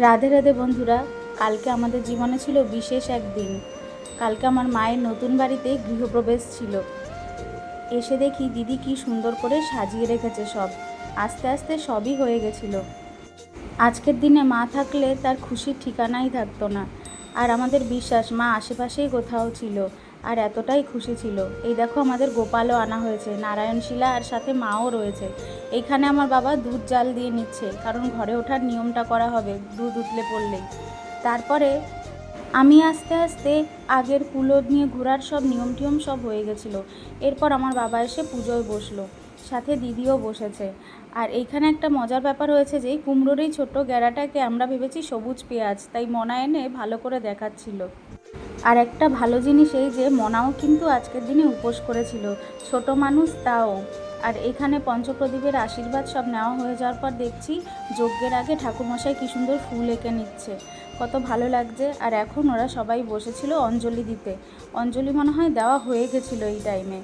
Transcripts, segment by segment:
রাধে রাধে বন্ধুরা, কালকে আমাদের জীবনে ছিল বিশেষ একদিন। কালকে আমার মায়ের নতুন বাড়িতে গৃহপ্রবেশ ছিল। এসে দেখি দিদি কি সুন্দর করে সাজিয়ে রেখেছে সব। আস্তে আস্তে সবই হয়ে গেছিল। আজকের দিনে মা থাকলে তার খুশির ঠিকানাই থাকতো না। আর আমাদের বিশ্বাস মা আশেপাশেই কোথাও ছিল, আর এতটাই খুশি ছিল। এই দেখো আমাদের গোপালও আনা হয়েছে, নারায়ণশিলা, আর সাথে মাও রয়েছে। এইখানে আমার বাবা দুধ জাল দিয়ে নিচ্ছে, কারণ ঘরে ওঠার নিয়মটা করা হবে দুধ উতলে পড়লেই। তারপরে আমি আস্তে আস্তে আগের কুলো নিয়ে ঘোরার সব নিয়ম টিয়ম সব হয়ে গেছিলো। এরপর আমার বাবা এসে পুজোয় বসলো, সাথে দিদিও বসেছে। আর এইখানে একটা মজার ব্যাপার হয়েছে যে কুমড়োর এই ছোট্ট গ্যাড়াটাকে আমরা ভেবেছি সবুজ পেঁয়াজ, তাই মনা এনে ভালো করে দেখাচ্ছিল। আর একটা ভালো জিনিস এই যে মনাও কিন্তু আজকের দিনে উপোস করেছিল, ছোট মানুষ তাও। আর এখানে পঞ্চপ্রদীপের আশীর্বাদ সব নেওয়া হয়ে যাওয়ার পর দেখছি যজ্ঞের আগে ঠাকুরমশাই কী সুন্দর ফুল এঁকে নিচ্ছে, কত ভালো লাগছে। আর এখন ওরা সবাই বসেছিল অঞ্জলি দিতে। অঞ্জলি মনে হয় দেওয়া হয়ে গেছিলো এই টাইমে।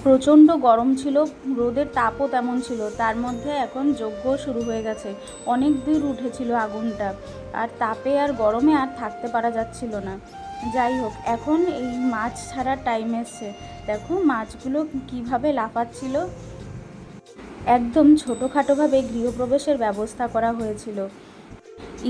প্রচণ্ড গরম ছিল, রোদের তাপও তেমন ছিল, তার মধ্যে এখন যজ্ঞ শুরু হয়ে গেছে। অনেক দূর উঠেছিল আগুনটা, আর তাপে আর গরমে আর থাকতে পারা যাচ্ছিল না। যাই হোক, এখন এই মাছ ছাড়ার টাইম এসছে। দেখো মাছগুলো কিভাবে লাফাচ্ছিল। একদম ছোটোখাটোভাবে গৃহপ্রবেশের ব্যবস্থা করা হয়েছিল।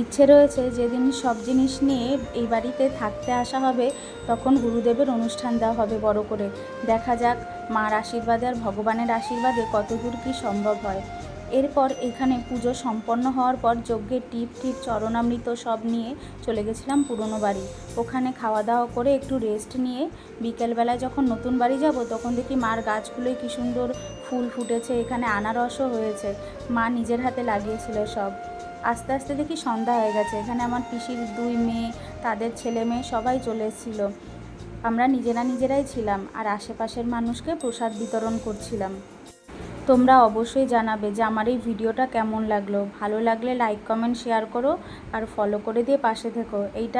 ইচ্ছে রয়েছে যেদিন সব জিনিস নিয়ে এই বাড়িতে থাকতে আসা হবে, তখন গুরুদেবের অনুষ্ঠান দেওয়া হবে বড় করে। দেখা যাক মার আশীর্বাদে আর ভগবানের আশীর্বাদে কতদূর কী সম্ভব হয়। এরপর এখানে পুজো সম্পন্ন হওয়ার পর যজ্ঞের টিপ টিপ চরণামৃত সব নিয়ে চলে গেছিলাম পুরনো বাড়ি। ওখানে খাওয়া দাওয়া করে একটু রেস্ট নিয়ে বিকেলবেলায় যখন নতুন বাড়ি যাব, তখন দেখি মার গাছগুলোয় কী সুন্দর ফুল ফুটেছে, এখানে আনারসও হয়েছে, মা নিজের হাতে লাগিয়েছিল সব। আস্তে আস্তে দেখি সন্ধ্যা হয়ে গেছে। এখানে আমার পিসির 2 মেয়ে, তাদের ছেলে মেয়ে সবাই চলে এসেছিলো। আমরা নিজেরাই ছিলাম, আর আশেপাশের মানুষকে প্রসাদ বিতরণ করছিলাম। তোমরা অবশ্যই জানাবে যে আমার এই ভিডিওটা কেমন লাগলো। ভালো লাগলে লাইক কমেন্ট শেয়ার করো, আর ফলো করে দিয়ে পাশে থেকো। এইটা